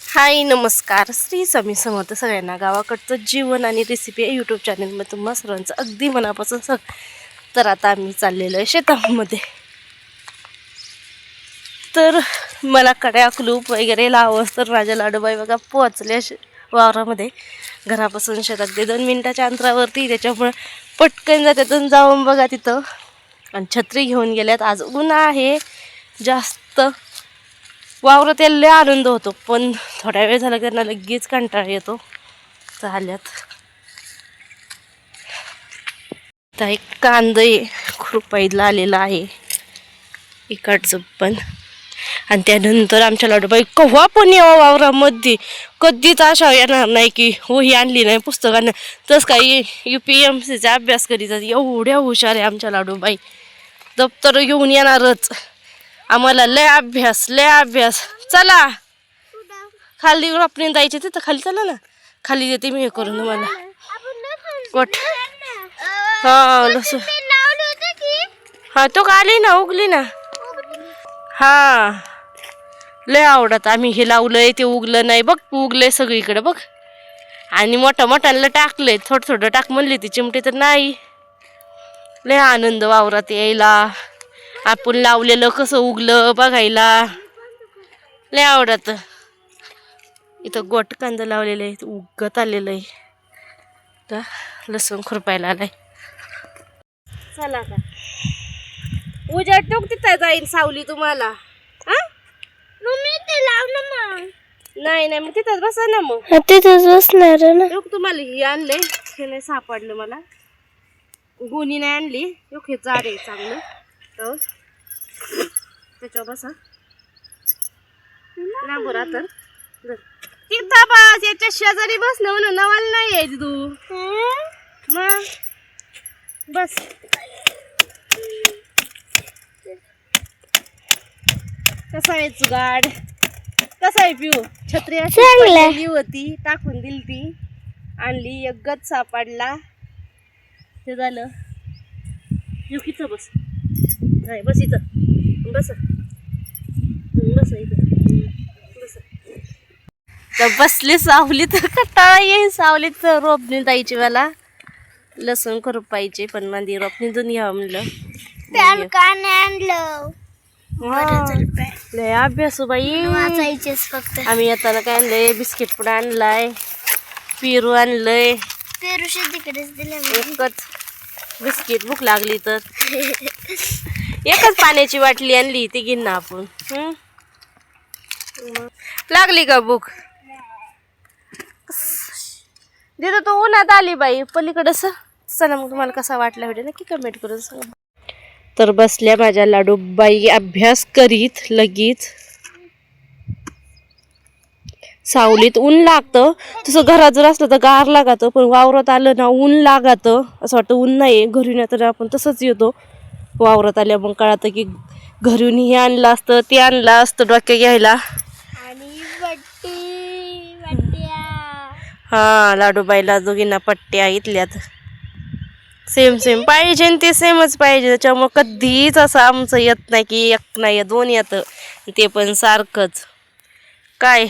हाय नमस्कार, श्री स्वामी समर्थ. सगळ्यांना गावाकडचं जीवन आणि रेसिपी या यूट्यूब चॅनलमध्ये तुम्हा सर्वांचं अगदी मनापासून तर आता आम्ही चाललेलो आहे शेतामध्ये. तर मला कड्या कुलूप वगैरे लावस तर राजा लाडूबाई बघा पोचले वावरामध्ये. घरापासून शेतात अगदी 2 मिनिटाच्या अंतरावरती, त्याच्यामुळे पटकन जात्यातून जाऊन बघा तिथं. आणि छत्री घेऊन गेल्यात. आज ऊन आहे जास्त, वावरात यायला लय आनंद होतो, पण थोड्या वेळ झाला त्यांना लगेच कंटाळा येतो. चालल्यात तर एक कांदे खुरपाईला आलेला आहे इकडचं पण. आणि त्यानंतर आमच्या लाडूबाई केव्हा पण यावं वावरामध्ये, कधीच अशा येणार नाही की हो ही आणली नाही पुस्तकांना. तसं काही UPMCचा अभ्यास करीतात, एवढ्या हुशार आहे आमच्या लाडूबाई. दप्तर घेऊन येणारच, आम्हाला लय अभ्यास. चला खाली रोपणी जायचे तिथं खाली, चला ना खाली देते मी हे करून तुम्हाला. कोट हा लसूण हा तो का आली ना, उगली ना. हा लय आवडत. आम्ही हे लावलंय ते उगलं नाही बघ, उगलंय सगळीकडे बघ. आणि मोठ्याला टाकलंय, थोडं टाक म्हणली ती चिमटी तर नाही. लय आनंद वावरात यायला, आपण लावलेलं कसं उगलं बघायला लय आवडत. इथं गोट कांदा लावलेलं आहे, उगत आलेलं आहे. तर लसूण खुरपायला आलाय. चला आता उजेड टोक तिथं जाईल सावली तुम्हाला. नाही मग तिथंच बसा ना. मग तिथंच बसणार ना. तुम्हाला हे आणलंय, हे नाही सापडलं मला, गोणी नाही आणली. हे झाड आहे चांगलं, तर त्याच्यावर बसा ना. बरं तर तिथं बस, याच्या शेजारी बस ना. म्हणून नवाल नाही यायची तू, मग बस. कसा आहे जुगाड, कसा आहे पिऊ? छत्री अशी होती, टाकून दिली ती, आणली एक गच सापडला. ते झालं. युकीचं बस नाही, बस इथं बस, बस इथं बस. तर बसली सावलीत, कटाळा येईल सावलीत. रोपणी जायची मला, लसूण खुरपायचे, पण माझी रोपणीतून घ्यावं म्हणलं. लय अभ्यास बाई, फक्त. आम्ही येताना काय आणलंय, बिस्किट पुडा आणलाय, पेरू आणलंय. पेरूशी तिकडेच दिले. एकच बिस्किट, भूक लागली तर एकच पाण्याची बाटली आणली, ती घेईन ना आपण. लागली का भूक? तिथं तो उन्हात आली बाई पलीकडं. चला मग तुम्हाला कसा वाटला व्हिडिओ नक्की कमेंट करून सांगा. तर बसल्या माझ्या लाडूबाई अभ्यास करीत. लगेच सावलीत ऊन लागतं, तसं घरात जर असलं तर गार लागतं, पण वावरात आलं ना ऊन लागतं. असं वाटतं ऊन नाही, घरून तर आपण तसंच येतो. वावरात आल्या मग कळतं की घरून हे आणलं असतं, ते आणलं असतं डोक्या घ्यायला. आणि हा लाडूबाईला दोघींना पट्ट्या इथल्यात सेम पाहिजे, आणि ते सेमच पाहिजे. त्याच्यामुळे कधीच असं आमचं येत नाही की एक नाही, 2 येतं, ते पण सारखंच. काय